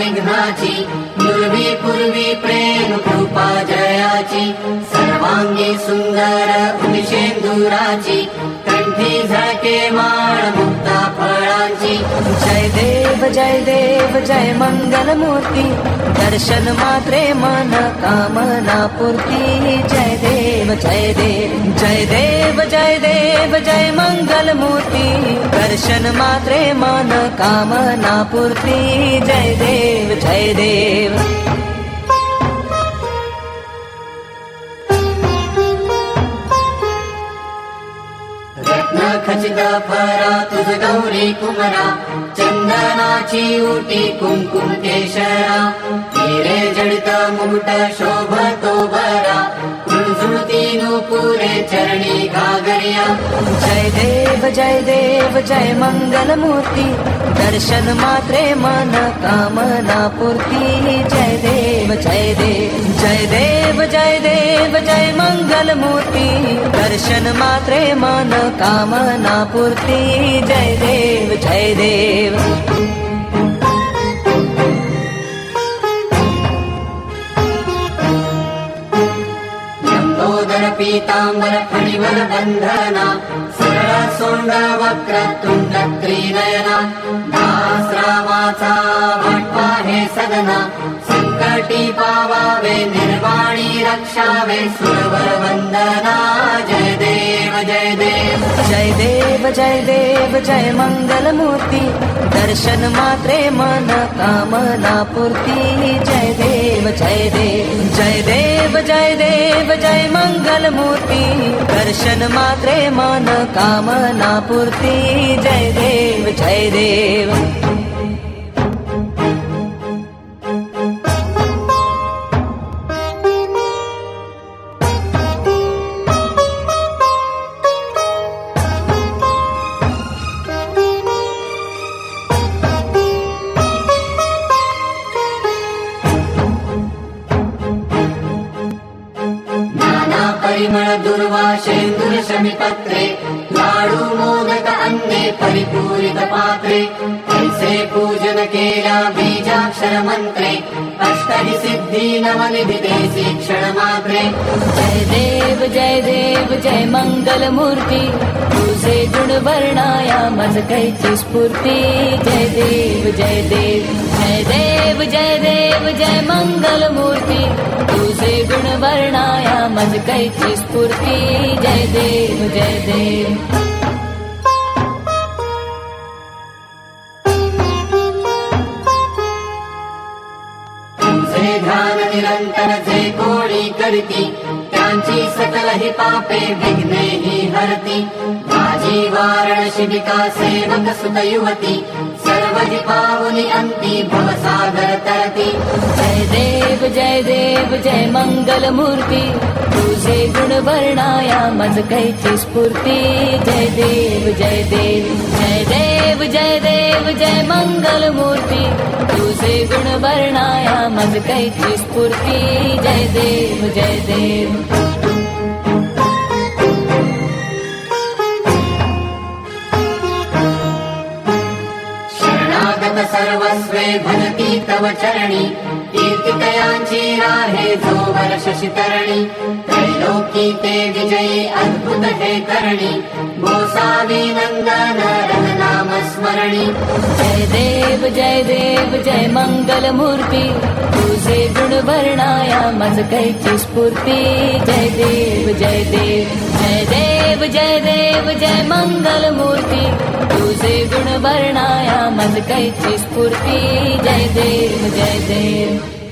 विघ्नाची पूर्वी पूर्वी प्रेम कृपा जयाची सर्वांगी सुंदर उदिशेंदुराची कंठी झळके माळ मुक्ता फळांची जय देव जय मंगल मूर्ती दर्शन मात्रे मन कामना पूर्ती जय देव जय देव जय मंगल मूर्ती दर्शन मात्रे मन कामना पूर्ती जय देव रत्न खचित फरा तुझ गौरी कुमरा चंदनाची उटी कुंकुम केशरा हिरे जडित मुकुट शोभतो बरा झुळझुळती नूपुरे चरणी घागरिया जय देव जय मंगल मूर्ती दर्शन मात्रे मन कामना पूर्ती जय देव जय मंगल मूर्ती दर्शन मात्रे मन कामना पूर्ती जय देव लंबोदर पीतांबर फणिवर बंधना सरळ सोंड वक्र तुंड त्रिनयना दासरामाचा वाटपा हे सदना संकटी पावावे निर्वाणी रक्षावे सुरवर वंदना जय देव जय मंगल मूर्ती दर्शन मात्रे मन कामना पूर्ती जय देव जय मंगल मूर्ती दर्शन मात्रे मन कामना पूर्ती जय देव परिमळ दुर्वाशेंदुर शमिपत्रे लाडू मोदक अन्ने परिपूरित पात्रे ऐसे पूजन केल्या बीजाक्षर मंत्रे अष्टहि सिद्धी नवनिधी देसी क्षण मात्रे जय देव जय मंगल मूर्ती तुझे गुण वर्णाया मज कैची स्फूर्ती जय देव जय मंगल मूर्ती तुझे गुण वर्णाया मज कैची स्फूर्ती जय देव तुझे ध्यान निरंतर जे कोणी करती त्यांची सकल ही पापे विघ्ने ही हरती माझी वारण शिबिका सेवक सुत युवती सर्व ही पावनी अंती भवसागर तरती जय देव जय मंगल मूर्ती तुझे गुण वर्णाया मज कैची स्फूर्ती जय देव जय मंगल मूर्ती तुझे गुण वर्णाया मज कैची स्फूर्ती जय देव शरणागत सर्वस्वे भजती तव चरणी कीर्तितयांची राहे जो वर्ष शितरणी त्रैलोकी ते विजयी अद्भुत हे करणी गोसावी नंदन रघुनाम स्मरणी जय देव जय मंगल मूर्ती तुझे गुण वर्णाया मज कैची स्फूर्ती जय देव जय मंगल मूर्ती तुझे गुण वर्णाया मज कैची स्फूर्ती जय देव